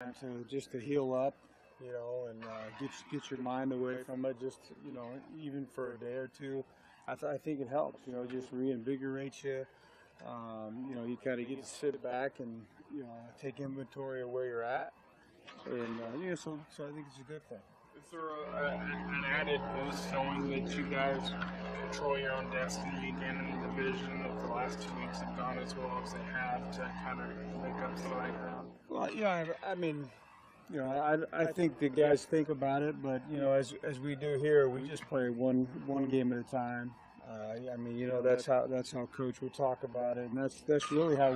to heal up, and get your mind away from it. Just even for a day or two, I think it helps. Just reinvigorates you. You kind of get to sit back and take inventory of where you're at, and so I think it's a good thing. Is there an added boost knowing that you guys control your own destiny again in the division, that the last 2 weeks have gone as well as they have to kind of make up for the right ground? Well, I mean, I think the guys think about it, but as we do here, we just play one game at a time. That's how Coach would talk about it, and that's really how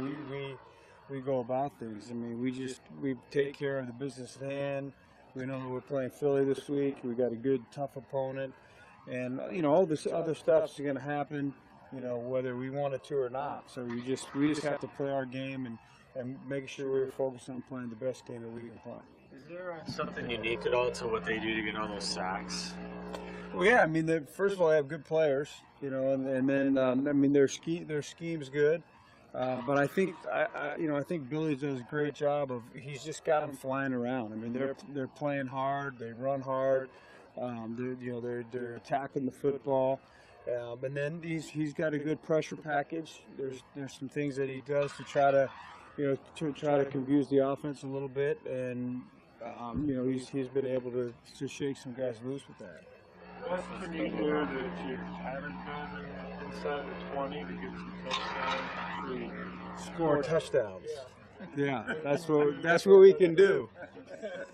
we go about things. I mean, we take care of the business at hand. We know that we're playing Philly this week. We got a good, tough opponent, and all this other stuff's going to happen, whether we want it to or not. So we just have to play our game and make sure we're focused on playing the best game that we can play. Is there something unique at all to what they do to get all those sacks? Well, yeah. I mean, first of all, they have good players, and then their scheme's good. But I think Billy does a great job of. He's just got them flying around. I mean, they're playing hard. They run hard. They're attacking the football. And then he's got a good pressure package. There's some things that he does to try to confuse the offense a little bit, and he's been able to shake some guys loose with that. What's pretty clear that you haven't been inside the 20 to get some touchdowns? Score touchdowns. Yeah, that's what we can do.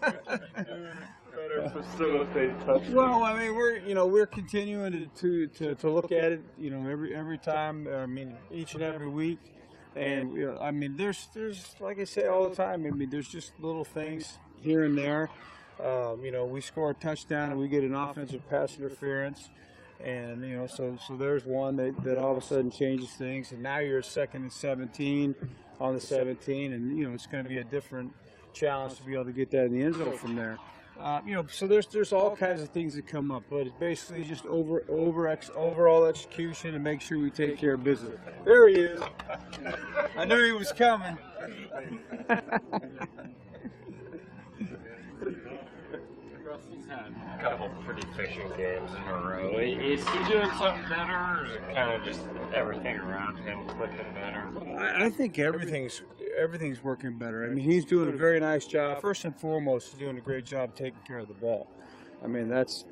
Better facilitate touchdowns. Well, I mean, we're continuing to look at it, every time. I mean, each and every week, and there's like I say all the time. I mean, there's just little things here and there. We score a touchdown and we get an offensive pass interference, and so there's one that all of a sudden changes things, and now you're 2nd and 17 on the 17, and it's going to be a different challenge to be able to get that in the end zone from there. So there's all kinds of things that come up, but it's basically just overall execution and make sure we take care of business. There he is. I knew he was coming. He's had a couple pretty efficient games in a row. Is he doing something better, or is it kind of just everything around him clicking better? I think everything's working better. I mean, he's doing a very nice job. First and foremost, he's doing a great job taking care of the ball. I mean, that's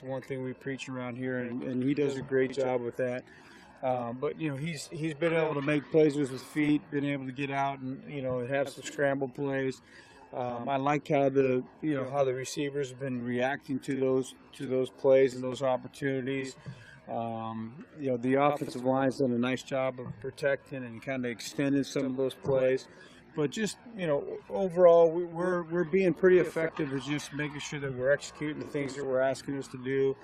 one thing we preach around here, and he does a great job with that. But he's been able to make plays with his feet, been able to get out and have some scramble plays. I like how the receivers have been reacting to those plays and those opportunities. The offensive line's done a nice job of protecting and kind of extending some of those plays. But just overall, we're being pretty effective at just making sure that we're executing the things that we're asking us to do.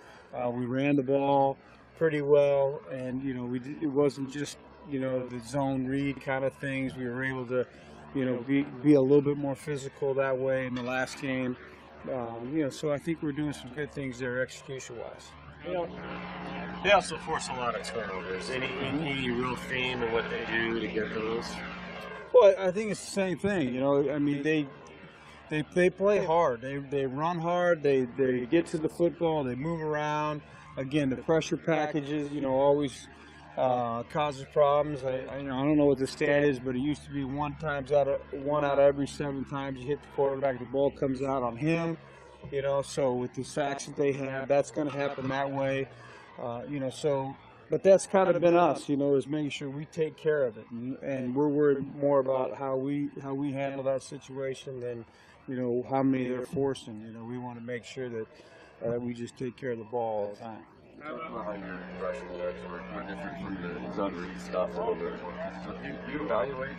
We ran the ball pretty well, and it wasn't just the zone read kind of things. We were able to be a little bit more physical that way in the last game. So I think we're doing some good things there execution-wise. They also force a lot of turnovers. Any real theme in what they do to get those? Well, I think it's the same thing. I mean, they play hard. They run hard. They get to the football. They move around. Again, the pressure packages, always causes problems. I don't know what the stat is, but it used to be one out of every 7 times you hit the quarterback, the ball comes out on him. So with the sacks that they have, that's going to happen that way. But that's kind of been us, is making sure we take care of it, and we're worried more about how we handle that situation than how many they're forcing. We want to make sure that we just take care of the ball all the time. How your rushing yards are different from the zone read stuff a little bit. So do you evaluate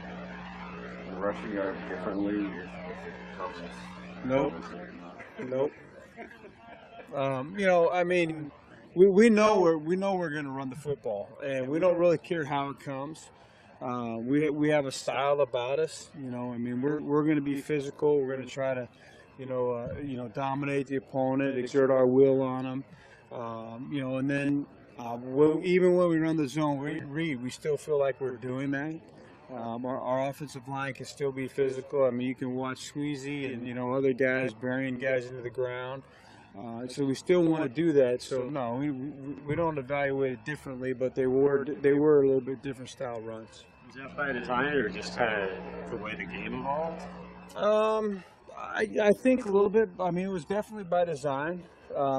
the rushing yards differently if it comes? Nope. We know we're going to run the football, and we don't really care how it comes. We have a style about us. We're going to be physical. We're going to try to, dominate the opponent, exert our will on them. And then even when we run the zone read, we still feel like we're doing that. Our offensive line can still be physical. I mean, you can watch Squeezy and other guys burying guys into the ground. So we still want to do that. So no, we don't evaluate it differently, but they were a little bit different style runs. Was that by design or just kind of the way the game evolved? I think a little bit. I mean, it was definitely by design.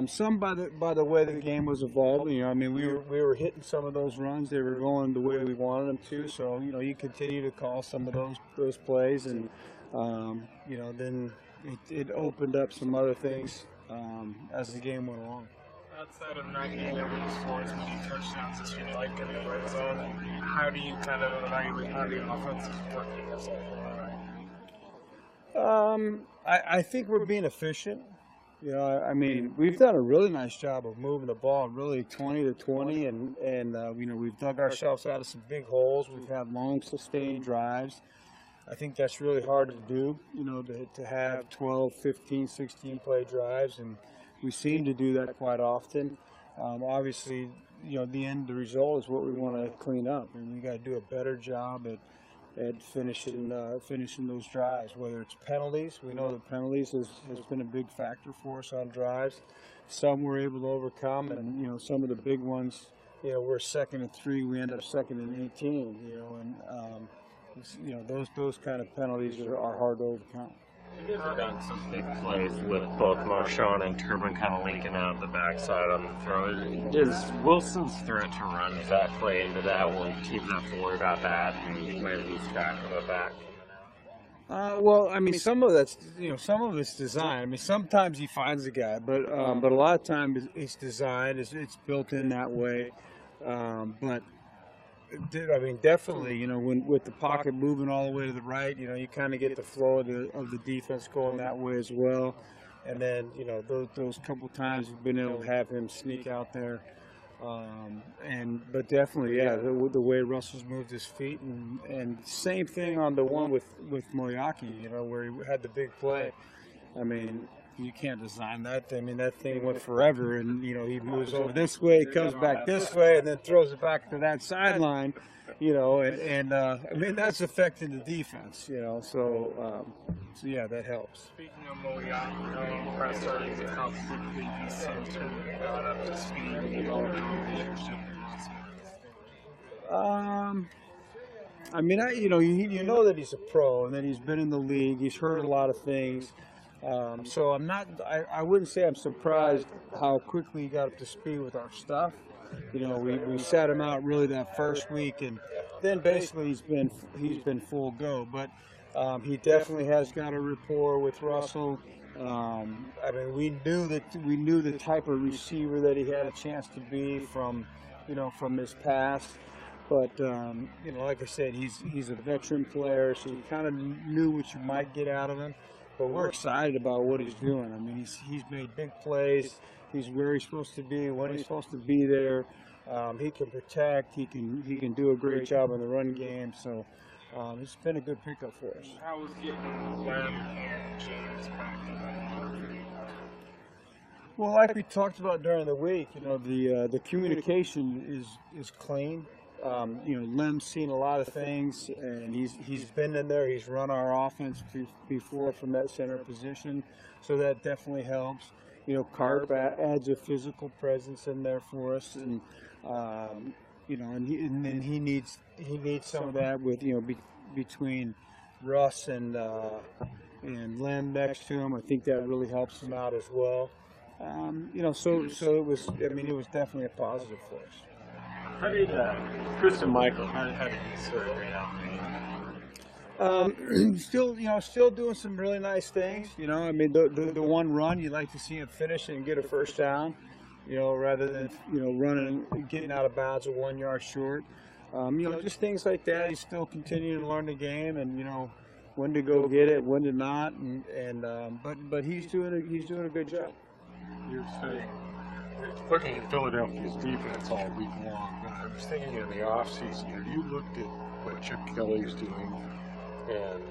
Some by the way the game was evolving. I mean, we were hitting some of those runs. They were going the way we wanted them to. So you continue to call some of those plays, and then it opened up some other things as the game went along. Outside of not getting over the scores with the touchdowns this year, like in the red zone, how do you kind of evaluate how the offense is working as a whole? I think we're being efficient. I mean, we've done a really nice job of moving the ball, really 20 to 20, and we've dug ourselves out of some big holes. We've had long, sustained drives. I think that's really hard to do, to have 12, 15, 16 play drives, and we seem to do that quite often. Obviously, the result is what we want to clean up, and we got to do a better job at finishing those drives. Whether it's penalties, we know that penalties has been a big factor for us on drives. Some we're able to overcome, and some of the big ones, we're 2nd and 3, we end up 2nd and 18. Those kind of penalties are hard to overcome. You guys have done some big plays with both Marshawn and Turbin kind of linking out the backside on the throw. Is Wilson's threat to run, does that play into that? Will teams have to worry about that and you might lose track of the back? Well, I mean, some of it's design. I mean, sometimes he finds a guy, but a lot of times it's designed. It's built in that way. But I mean, definitely, when with the pocket moving all the way to the right, you kind of get the flow of the defense going that way as well. And then, those couple times we've been able to have him sneak out there. But definitely, yeah, the way Russell's moved his feet, and same thing on the one with Moyaki, where he had the big play. I mean, you can't design that. I mean, that thing went forever, and he moves over this way, comes back this way, and then throws it back to that sideline. And I mean, that's affecting the defense. So yeah, that helps. Speaking of Moyaki, how impressed are you with how quickly he seems to have got up to speed and developed a relationship with Russell? I mean, you know that he's a pro, and that he's been in the league. He's heard a lot of things. So I wouldn't say I'm surprised how quickly he got up to speed with our stuff. We sat him out really that first week, and then basically he's been full go. But he definitely has got a rapport with Russell. I mean, we knew the type of receiver that he had a chance to be from his past. But like I said, he's a veteran player, so you kind of knew what you might get out of him. But we're excited about what he's doing. I mean, he's made big plays. He's where he's supposed to be, when he's supposed to be there. He can protect. He can do a great job in the run game. So it's been a good pickup for us. How was getting Lamb and James back to that? Well, like we talked about during the week, the communication is clean. Lem's seen a lot of things, and he's been in there. He's run our offense before from that center position, so that definitely helps. Carp adds a physical presence in there for us, and and then he needs some of that with between Russ and Lem next to him. I think that really helps him out as well. So it was. I mean, it was definitely a positive for us. How did Chris and Michael, how did he sort of grade out? Still doing some really nice things. I mean, the one run, you like to see him finish and get a first down, rather than, running and getting out of bounds or 1 yard short. Just things like that. He's still continuing to learn the game, and, when to go get it, when to not, but he's doing a good job. You're saying, looking at Philadelphia's defense all week long, but I was thinking in the offseason, have you looked at what Chip Kelly's doing and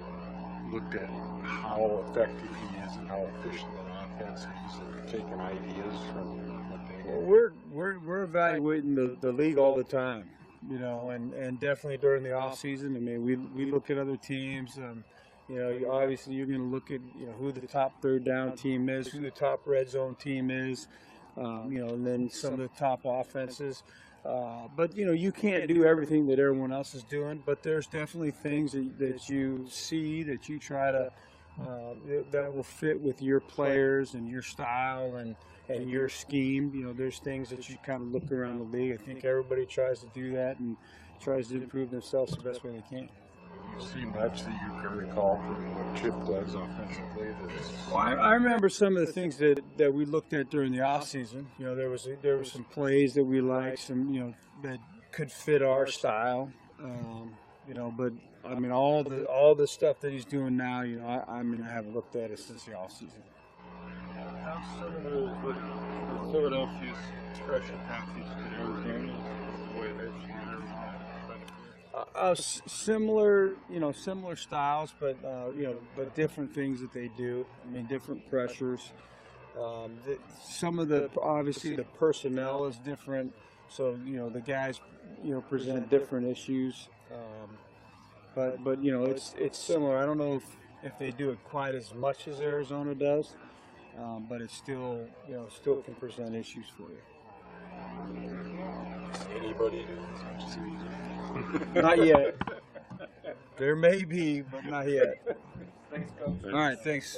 looked at how effective he is and how efficient an offense he's and taking ideas from what they have? Well, we're evaluating the league all the time. you know, and definitely during the off season. I mean, we look at other teams. You know, obviously you're going to look at, you know, who the top third down team is, who the top red zone team is, you know, and then some of the top offenses. But, you know, you can't do everything that everyone else is doing, but there's definitely things that you see that you try to, that will fit with your players and your style and your scheme. You know, there's things that you kind of look around the league. I think everybody tries to do that and tries to improve themselves the best way they can. You see much that you can recall from what Chip does offensively? Well, I remember some of the things that we looked at during the off season. You know, there were some plays that we liked, some, you know, that could fit our style. You know, but I mean, all the stuff that he's doing now, you know, I mean, I haven't looked at it since the off season. How similar is what Philadelphia's rushing package to Arizona, the way they've Similar, you know, similar styles, but you know, but different things that they do. I mean, different pressures. Some of the, obviously the personnel is different, so you know the guys, you know, present different issues. But you know, it's similar. I don't know if they do it quite as much as Arizona does, but it's still, you know, still can present issues for you. Anybody do as much as we do? Not yet. There may be, but not yet. Thanks, Coach. All right, thanks.